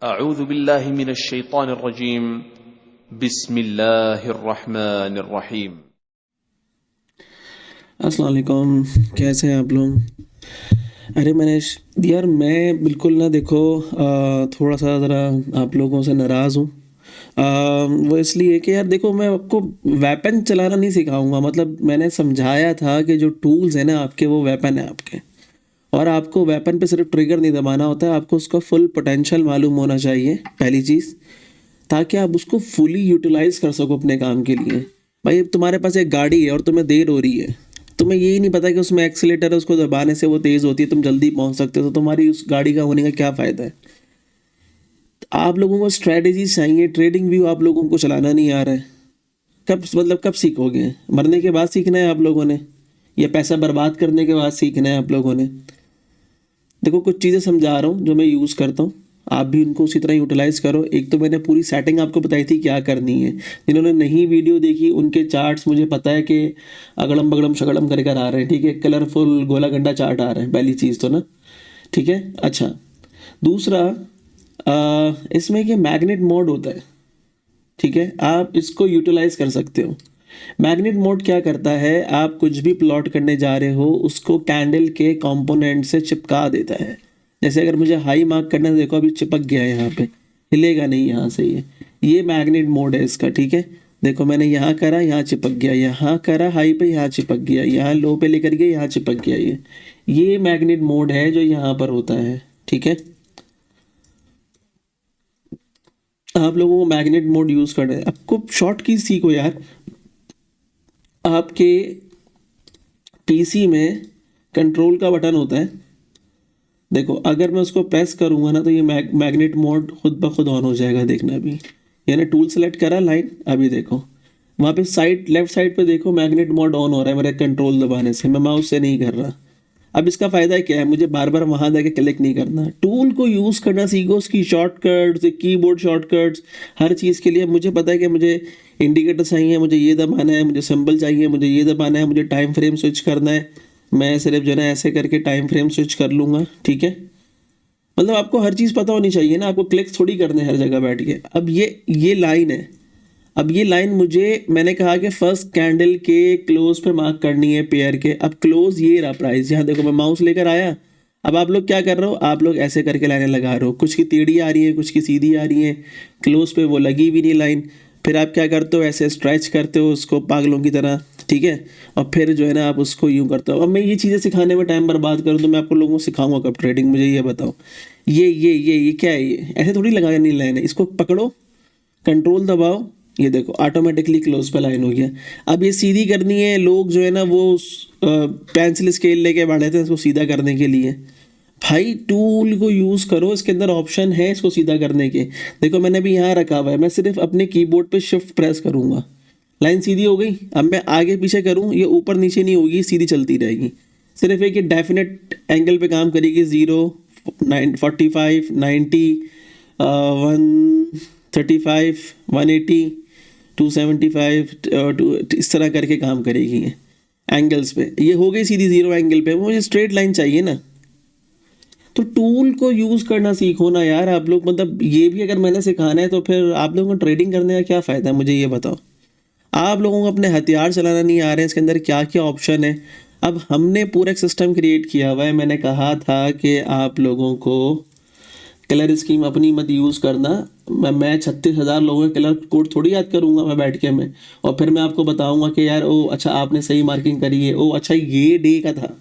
अऊज़ु बिल्लाहि मिनश शैतानिर रजीम बिस्मिल्लाहिर रहमानिर रहीम। अस्सलाम वालेकुम। कैसे हैं आप लोग? अरे मनीष यार, मैं बिल्कुल ना, देखो थोड़ा सा ज़रा आप लोगों से नाराज़ हूँ। वो इसलिए कि यार देखो, मैं आपको वेपन चलाना नहीं सिखाऊंगा। मतलब मैंने समझाया था कि जो टूल्स हैं ना आपके, वो वेपन है आपके, और आपको वेपन पे सिर्फ ट्रिगर नहीं दबाना होता है, आपको उसका फुल पोटेंशियल मालूम होना चाहिए, पहली चीज़, ताकि आप उसको फुली यूटिलाइज कर सको अपने काम के लिए। भाई, अब तुम्हारे पास एक गाड़ी है और तुम्हें देर हो रही है, तुम्हें यही नहीं पता कि उसमें एक्सीलेटर है, उसको दबाने से वो तेज़ होती है, तुम जल्दी पहुंच सकते हो, तो तुम्हारी उस गाड़ी का होने का क्या फ़ायदा है? आप लोगों को स्ट्रेटेजी चाहिए, ट्रेडिंग व्यू आप लोगों को चलाना नहीं आ रहा है। कब सीखोगे? मरने के बाद सीखना है आप लोगों ने, या पैसा बर्बाद करने के बाद सीखना है आप लोगों ने? देखो, कुछ चीज़ें समझा रहा हूँ जो मैं यूज़ करता हूँ, आप भी उनको उसी तरह यूटिलाइज़ करो। एक तो मैंने पूरी सेटिंग आपको बताई थी क्या करनी है। जिन्होंने नहीं वीडियो देखी, उनके चार्ट्स मुझे पता है कि अगड़म बगड़म शकड़म कर कर आ रहे हैं, ठीक है, कलरफुल गोला गंडा चार्ट आ रहे हैं, पहली चीज़ तो ना, ठीक है। अच्छा, दूसरा, इसमें कि मैग्नेट मोड होता है, ठीक है, आप इसको यूटिलाइज कर सकते हो। मैग्नेट मोड क्या करता है, आप कुछ भी प्लॉट करने जा रहे हो उसको कैंडल के कंपोनेंट से चिपका देता है। जैसे अगर मुझे हाई मार्क करना है, देखो अभी चिपक गया है यहाँ पे, हिलेगा नहीं यहाँ से, ये मैग्नेट मोड है इसका, ठीक है। देखो मैंने यहाँ करा, यहाँ चिपक गया, यहाँ करा हाई पे, यहाँ चिपक गया, यहाँ लो पे लेकर गया, यहाँ चिपक गया। ये मैग्नेट मोड है जो यहाँ पर होता है, ठीक है। आप लोगों को मैग्नेट मोड यूज़ करना है। आपको शॉर्ट की सीखो यार। आपके पीसी में कंट्रोल का बटन होता है, देखो अगर मैं उसको प्रेस करूंगा ना, तो ये मैग्नेट मोड खुद ब खुद ऑन हो जाएगा, देखना अभी। यानी टूल सेलेक्ट करा, लाइन, अभी देखो वहाँ पे साइड, लेफ्ट साइड पे देखो मैग्नेट मोड ऑन हो रहा है मेरे कंट्रोल दबाने से, मैं माउस से नहीं कर रहा। अब इसका फ़ायदा क्या है, मुझे बार बार वहाँ जाके क्लिक नहीं करना। टूल को यूज़ करना सीखो, उसकी शॉर्टकट्स, कीबोर्ड शॉर्टकट्स, हर चीज़ के लिए मुझे पता है कि मुझे इंडिकेटर चाहिए, मुझे ये दबाना है, मुझे सिंबल चाहिए, मुझे ये दबाना है, मुझे टाइम फ्रेम स्विच करना है, मैं सिर्फ जो है ना ऐसे करके टाइम फ्रेम स्विच कर लूँगा, ठीक है। मतलब आपको हर चीज़ पता होनी चाहिए ना, आपको क्लिक थोड़ी करने हैं हर जगह बैठ के। अब ये लाइन है, अब ये लाइन मुझे, मैंने कहा कि फर्स्ट कैंडल के क्लोज पे मार्क करनी है पेयर के। अब क्लोज ये रहा प्राइस, यहाँ देखो मैं माउस लेकर आया। अब आप लोग क्या कर रहे हो, आप लोग ऐसे करके लाइनें लगा रहे हो, कुछ की टेढ़ी आ रही है, कुछ की सीधी आ रही है, क्लोज पे वो लगी भी नहीं लाइन। फिर आप क्या करते हो, ऐसे स्ट्रेच करते हो उसको पागलों की तरह, ठीक है, और फिर जो है ना आप उसको यूँ करते हो। अब मैं ये चीज़ें सिखाने में टाइम बर्बाद करूँ तो मैं आपको लोगों को सिखाऊंगा कब ट्रेडिंग, मुझे ये बताओ। ये क्या है, ये ऐसे थोड़ी लगानी लाइन है, इसको पकड़ो, कंट्रोल दबाओ, ये देखो ऑटोमेटिकली क्लोज पे लाइन हो गया। अब ये सीधी करनी है, लोग जो है ना वो पेंसिल स्केल लेके बैठे थे इसको सीधा करने के लिए। भाई टूल को यूज़ करो, इसके अंदर ऑप्शन है इसको सीधा करने के। देखो मैंने भी यहाँ रखा हुआ है, मैं सिर्फ अपने कीबोर्ड पे शिफ्ट प्रेस करूँगा, लाइन सीधी हो गई। अब मैं आगे पीछे करूँ, ये ऊपर नीचे नहीं होगी, सीधी चलती रहेगी। सिर्फ एक डेफिनेट एंगल पे काम करेगी, 0, 45, 90, 135, 180, 275, इस तरह करके काम करेगी ये एंगल्स पे। ये हो गई सीधी 0 एंगल पे, मुझे स्ट्रेट लाइन चाहिए ना। तो टूल को यूज़ करना सीखो ना यार आप लोग। मतलब ये भी अगर मैंने सिखाना है तो फिर आप लोगों को ट्रेडिंग करने का क्या फ़ायदा है, मुझे ये बताओ। आप लोगों को अपने हथियार चलाना नहीं आ रहे हैं, इसके अंदर क्या क्या ऑप्शन है। अब हमने पूरा एक सिस्टम क्रिएट किया हुआ है, मैंने कहा था कि आप लोगों को कलर स्कीम अपनी मत यूज़ करना। मैं 36,000 लोगों के कलर कोड थोड़ी याद करूंगा मैं बैठ के मैं, और फिर मैं आपको बताऊंगा कि यार ओ अच्छा आपने सही मार्किंग करी है, ओ अच्छा ये डे का था,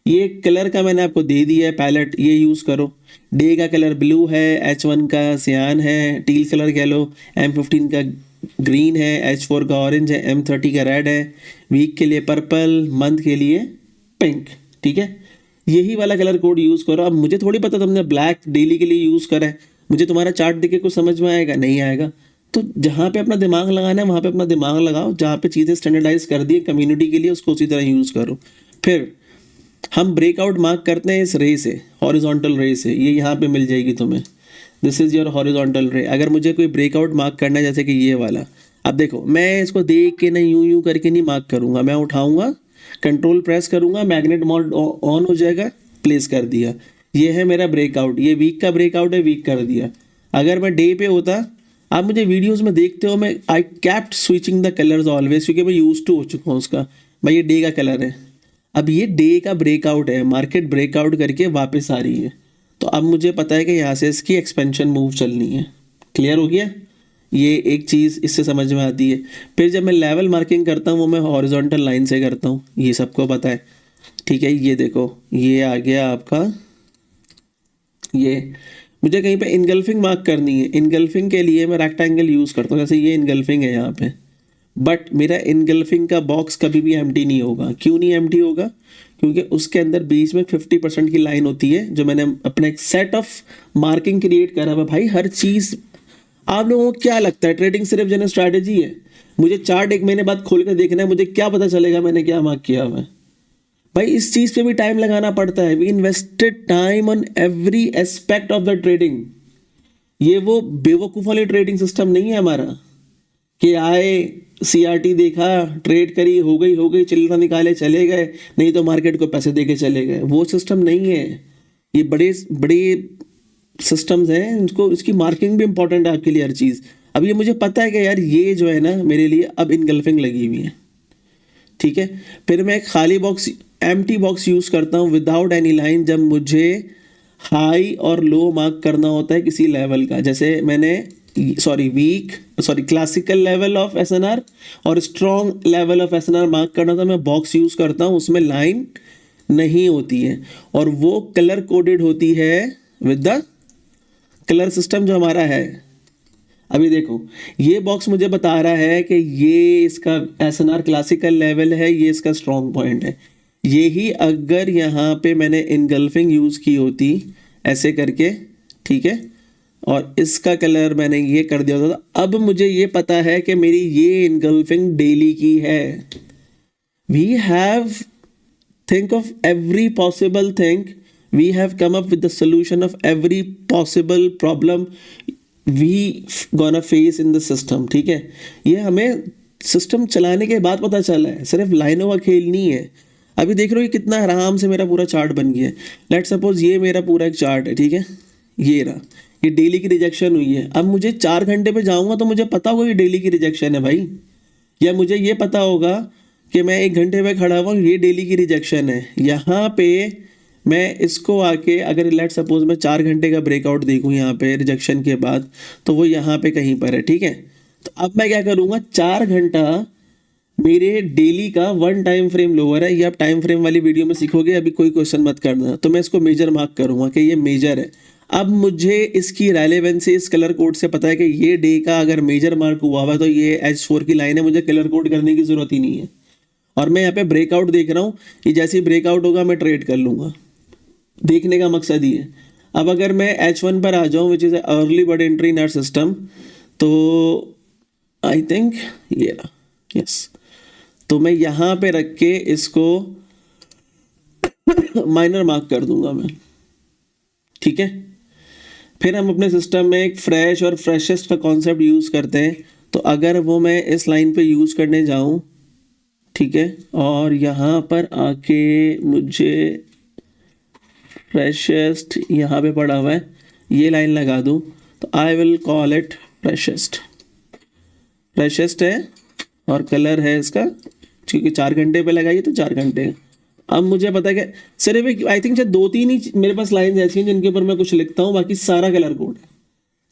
ये कलर का मैंने आपको दे दिया है पैलेट, ये यूज़ करो। डे का कलर ब्लू है, H1 का सियान है, टील कलर कह लो, M15 का ग्रीन है, H4 का ऑरेंज है, M30 का रेड है, वीक के लिए पर्पल, मंथ के लिए पिंक, ठीक है। यही वाला कलर कोड यूज़ करो। अब मुझे थोड़ी पता तुमने ब्लैक डेली के लिए यूज़ करा है, मुझे तुम्हारा चार्ट देख के कुछ समझ में आएगा, नहीं आएगा। तो जहाँ पे अपना दिमाग लगाना है वहाँ पे अपना दिमाग लगाओ, जहाँ पे चीज़ें स्टैंडर्डाइज कर दी कम्युनिटी के लिए उसको उसी तरह यूज़ करो। फिर हम ब्रेकआउट मार्क करते हैं इस रे से, हॉरिजॉन्टल रे से, ये यहाँ पे मिल जाएगी तुम्हें, दिस इज़ योर हॉरिजॉन्टल रे। अगर मुझे कोई ब्रेकआउट मार्क करना है जैसे कि ये वाला, अब देखो मैं इसको देख के नहीं यूं यूं करके नहीं मार्क करूंगा, मैं उठाऊंगा, कंट्रोल प्रेस करूंगा, मैग्नेट मोड ऑन हो जाएगा, प्लेस कर दिया, ये है मेरा ब्रेकआउट, ये वीक का ब्रेकआउट है, वीक कर दिया। अगर मैं डे पे होता, आप मुझे वीडियोस में देखते हो, मैं I kept switching the colours always, क्योंकि मैं यूज टू हो चुका हूँ उसका। भाई ये डे का कलर है, अब ये डे का ब्रेकआउट है, मार्केट ब्रेकआउट करके वापस आ रही है, तो अब मुझे पता है कि यहाँ से इसकी एक्सपेंशन मूव चलनी है। क्लियर हो गया? ये एक चीज़ इससे समझ में आती है। फिर जब मैं लेवल मार्किंग करता हूँ वो मैं हॉरिजॉन्टल लाइन से करता हूँ, ये सबको पता है, ठीक है। ये देखो ये आ गया आपका, ये मुझे कहीं पे इनगल्फिंग मार्क करनी है, इनगल्फिंग के लिए मैं रेक्टेंगल यूज़ करता हूँ, जैसे ये इनगल्फिंग है यहाँ पे, बट मेरा इनगल्फिंग का बॉक्स कभी भी एम्प्टी नहीं होगा। क्यों नहीं एम्प्टी होगा? क्योंकि उसके अंदर बीच में 50% की लाइन होती है, जो मैंने अपने एक सेट ऑफ मार्किंग क्रिएट करा हुआ। भाई हर चीज़, आप लोगों को क्या लगता है ट्रेडिंग सिर्फ जनरल स्ट्रैटेजी है? मुझे चार्ट 1 महीने बाद खोल कर देखना है, मुझे क्या पता चलेगा मैंने क्या मार्क किया हुआ है? भाई इस चीज़ पे भी टाइम लगाना पड़ता है। We invested time on every aspect of the trading. ये वो बेवकूफ़ वाली ट्रेडिंग सिस्टम नहीं है हमारा कि आए सीआरटी देखा, ट्रेड करी, हो गई, चिल्ला निकाले चले गए, नहीं तो मार्केट को पैसे दे के चले गए। वो सिस्टम नहीं है। ये बड़े बड़े सिस्टम्स हैं, इनको इसकी मार्किंग भी इंपॉर्टेंट है आपके लिए हर चीज़। अब ये मुझे पता है कि यार ये जो है ना मेरे लिए अब इनगल्फिंग लगी हुई है, ठीक है। फिर मैं एक खाली बॉक्स, एम्प्टी बॉक्स यूज़ करता हूँ विदाउट एनी लाइन, जब मुझे हाई और लो मार्क करना होता है किसी लेवल का। जैसे मैंने क्लासिकल लेवल ऑफ एसएनआर और strong level of SNR mark करना था, मैं बॉक्स यूज़ करता हूँ, उसमें लाइन नहीं होती है और वो कलर कोडेड होती है विद द कलर सिस्टम जो हमारा है। अभी देखो ये बॉक्स मुझे बता रहा है कि ये इसका एसएनआर क्लासिकल लेवल है, ये इसका स्ट्रॉन्ग पॉइंट है। यही अगर यहाँ पे मैंने इनगल्फिंग यूज़ की होती ऐसे करके, ठीक है, और इसका कलर मैंने ये कर दिया होता, तो अब मुझे ये पता है कि मेरी ये इनगल्फिंग डेली की है। We have think of every possible thing, we have come up with the solution of every possible problem we gonna face in the system, ठीक है। ये हमें सिस्टम चलाने के बाद पता चला है, सिर्फ लाइनों का खेल नहीं है। अभी देख रहे हो ये कितना आराम से मेरा पूरा चार्ट बन गया है। लेट सपोज ये मेरा पूरा एक चार्ट है, ठीक है, ये रहा, ये डेली की रिजेक्शन हुई है। अब मुझे 4 घंटे पे जाऊंगा तो मुझे पता होगा ये डेली की रिजेक्शन है भाई, या मुझे ये पता होगा कि मैं 1 घंटे में खड़ा हुआ, ये डेली की रिजेक्शन है। यहाँ पे मैं इसको आके अगर लेट सपोज मैं 4 घंटे का ब्रेकआउट देखूँ यहाँ पे रिजेक्शन के बाद, तो वो यहाँ पे कहीं पर है, ठीक है। तो अब मैं क्या करूँगा, 4 घंटा मेरे डेली का 1 टाइम फ्रेम लोअर है। ये आप टाइम फ्रेम वाली वीडियो में सीखोगे, अभी कोई क्वेश्चन मत करना। तो मैं इसको मेजर मार्क करूँगा कि ये मेजर है। अब मुझे इसकी रेलेवेंसी इस कलर कोड से पता है कि ये डे का अगर मेजर मार्क हुआ हुआ तो ये H4 की लाइन है, मुझे कलर कोड करने की ज़रूरत ही नहीं है। और मैं यहाँ पे ब्रेकआउट देख रहा हूँ, ये जैसे ही ब्रेकआउट होगा मैं ट्रेड कर लूँगा। देखने का मकसद ही है। अब अगर मैं H1 पर आ जाऊँ, which is early bird entry in our system, तो आई थिंक ये रहा, यस। तो मैं यहाँ पे रख के इसको माइनर मार्क कर दूंगा मैं, ठीक है। फिर हम अपने सिस्टम में एक फ्रेश और फ्रेशेस्ट का कॉन्सेप्ट यूज़ करते हैं। तो अगर वो मैं इस लाइन पे यूज़ करने जाऊँ, ठीक है, और यहाँ पर आके मुझे फ्रेशेस्ट यहाँ पे पड़ा हुआ है, ये लाइन लगा दूँ, तो I will call it freshest. Freshest है और कलर है इसका, क्योंकि 4 घंटे पे लगाइए तो 4 घंटे। अब मुझे पता है कि सिर्फ आई थिंक 2-3 ही मेरे पास लाइन ऐसी हैं जिनके ऊपर मैं कुछ लिखता हूँ, बाकी सारा कलर कोड है,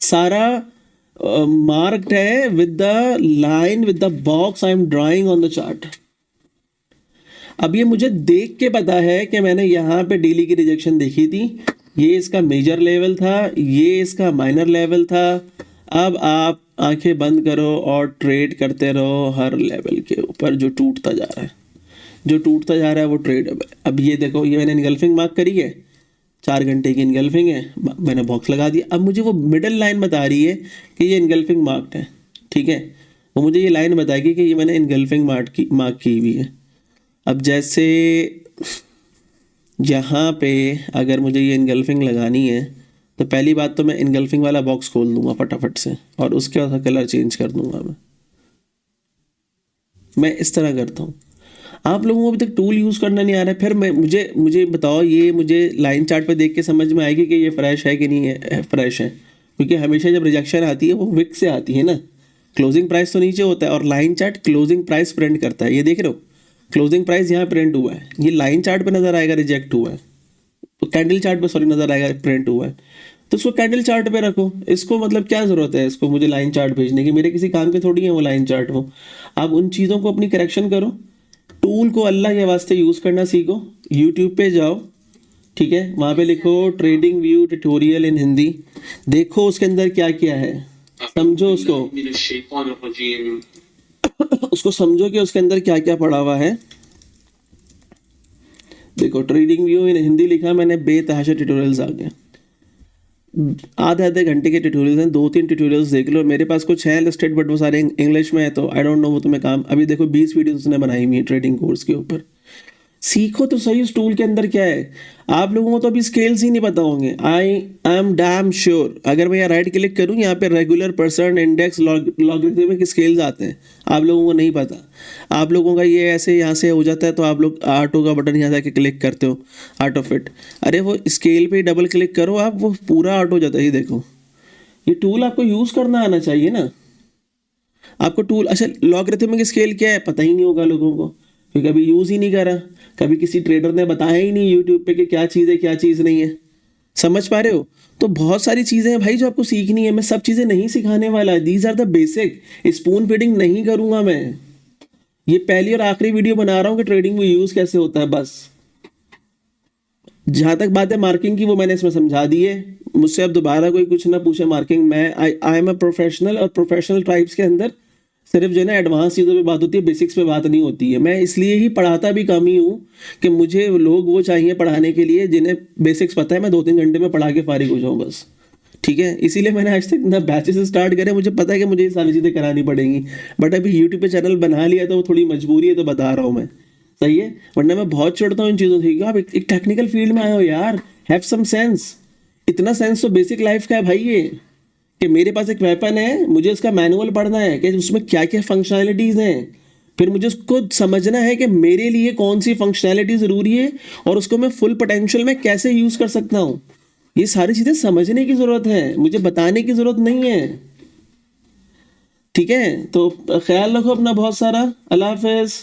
सारा मार्क्ड है with the line, with the box I am drawing on the chart. अब ये मुझे देख के पता है कि मैंने यहाँ पे डेली की रिजेक्शन देखी थी, ये इसका मेजर लेवल था, ये इसका माइनर लेवल था। अब आप आंखें बंद करो और ट्रेड करते रहो हर लेवल के ऊपर जो टूटता जा रहा है, जो टूटता जा रहा है वो ट्रेड। अब ये देखो, ये मैंने इनगल्फिंग मार्क करी है, 4 घंटे की इनगल्फिंग है, मैंने बॉक्स लगा दिया। अब मुझे वो मिडल लाइन बता रही है कि ये इनगल्फिंग मार्क्ड है, ठीक है। वो मुझे ये लाइन बताएगी कि ये मैंने इनगल्फिंग मार्क की हुई है। अब जैसे यहाँ पे अगर मुझे ये इनगल्फिंग लगानी है, तो पहली बात तो मैं इनगल्फिंग वाला बॉक्स खोल दूंगा फटाफट से और उसके बाद कलर चेंज कर दूंगा मैं इस तरह करता हूँ। आप लोगों को अभी तक टूल यूज़ करना नहीं आ रहा है, फिर मुझे बताओ, ये मुझे लाइन चार्ट पे देख के समझ में आएगी कि ये फ्रेश है कि नहीं है फ्रेश है। क्योंकि हमेशा जब रिजेक्शन आती है वो विक से आती है ना, क्लोजिंग प्राइस तो नीचे होता है और line chart closing price print करता है। ये देख रहे हो, क्लोजिंग प्राइस यहाँ प्रिंट हुआ है, ये लाइन चार्ट पे नजर आएगा रिजेक्ट हुआ है, तो कैंडल चार्ट पे सॉरी नजर आएगा प्रिंट हुआ है, तो उसको कैंडल चार्ट पे रखो। इसको मतलब क्या जरूरत है इसको मुझे लाइन चार्ट भेजने की, मेरे किसी काम के थोड़ी है वो लाइन चार्ट वो। आप उन चीज़ों को अपनी करेक्शन करो, टूल को अल्लाह के वास्ते यूज़ करना सीखो। यूट्यूब पे जाओ, ठीक है, वहाँ पे लिखो ट्रेडिंग व्यू ट्यूटोरियल इन हिंदी, देखो उसके अंदर क्या क्या है, समझो उसको उसको समझो कि उसके अंदर क्या क्या पड़ा हुआ है। देखो ट्रेडिंग व्यू इन हिंदी लिखा मैंने, बेतहाशा ट्यूटोरियल्स आ गए, आधे आधे घंटे के ट्यूटोरियल्स हैं, 2-3 ट्यूटोरियल्स देख लो। मेरे पास कुछ है लिस्टेड बट वो सारे इंग्लिश में है, तो आई डोंट नो वो तुम्हें काम। अभी देखो 20 वीडियोस उसने बनाई हुई है ट्रेडिंग कोर्स के ऊपर। सीखो तो सही उस टूल के अंदर क्या है। आप लोगों को तो अभी स्केल्स ही नहीं पता होंगे, आई एम डैम श्योर। अगर मैं यहाँ राइट क्लिक करूँ, यहाँ पे regular, percent, index, logarithmic scales आते हैं, आप लोगों को नहीं पता। आप लोगों का ये ऐसे यहाँ से हो जाता है तो आप लोग ऑटो का बटन यहाँ जाके क्लिक करते हो, ऑटो फिट। अरे वो स्केल पे डबल क्लिक करो आप, वो पूरा ऑटो हो जाता है। ये देखो, ये टूल आपको यूज़ करना आना चाहिए ना आपको टूल। अच्छा, लॉगरिथमिक स्केल क्या है पता ही नहीं होगा लोगों को, क्योंकि कभी यूज़ ही नहीं करा, कभी किसी ट्रेडर ने बताया ही नहीं यूट्यूब पे कि क्या चीज़ है क्या चीज़ नहीं है। समझ पा रहे हो? तो बहुत सारी चीज़ें हैं भाई जो आपको सीखनी है। मैं सब चीज़ें नहीं सिखाने वाला, these are the basic. Spoon feeding नहीं करूँगा मैं, ये पहली और आखिरी वीडियो बना रहा हूँ कि ट्रेडिंग में यूज़ कैसे होता है। बस जहाँ तक बात है मार्किंग की, वो मैंने इसमें समझा दी है। मुझसे अब दोबारा कोई कुछ ना पूछे मार्किंग, मैं आई एम अ प्रोफेशनल, और प्रोफेशनल ट्राइब्स के अंदर सिर्फ जो है ना एडवांस चीज़ों पे बात होती है, बेसिक्स पे बात नहीं होती है। मैं इसलिए ही पढ़ाता भी कम ही हूँ कि मुझे लोग वो चाहिए पढ़ाने के लिए जिन्हें बेसिक्स पता है। मैं 2-3 घंटे में पढ़ा के फारिग हो जाऊँ बस, ठीक है। इसीलिए मैंने आज तक ना बैचेस स्टार्ट करे, मुझे पता है कि मुझे ये सारी चीज़ें करानी पड़ेंगी, बट अभी यूट्यूब पे चैनल बना लिया तो वो थोड़ी मजबूरी है, तो बता रहा हूँ मैं, सही है। वरना मैं बहुत चिढ़ता हूँ इन चीज़ों से। आप एक टेक्निकल फील्ड में आए हो यार, हैव सम सेंस। इतना सेंस तो बेसिक लाइफ का है भाई ये, कि मेरे पास एक वेपन है, मुझे उसका मैनुअल पढ़ना है कि उसमें क्या क्या फंक्शनैलिटीज़ हैं, फिर मुझे उसको समझना है कि मेरे लिए कौन सी फंक्शनैलिटी ज़रूरी है और उसको मैं फुल पोटेंशियल में कैसे यूज़ कर सकता हूँ। ये सारी चीज़ें समझने की ज़रूरत है, मुझे बताने की ज़रूरत नहीं है, ठीक है। तो ख्याल रखो अपना बहुत सारा। अल्लाह हाफ़िज़।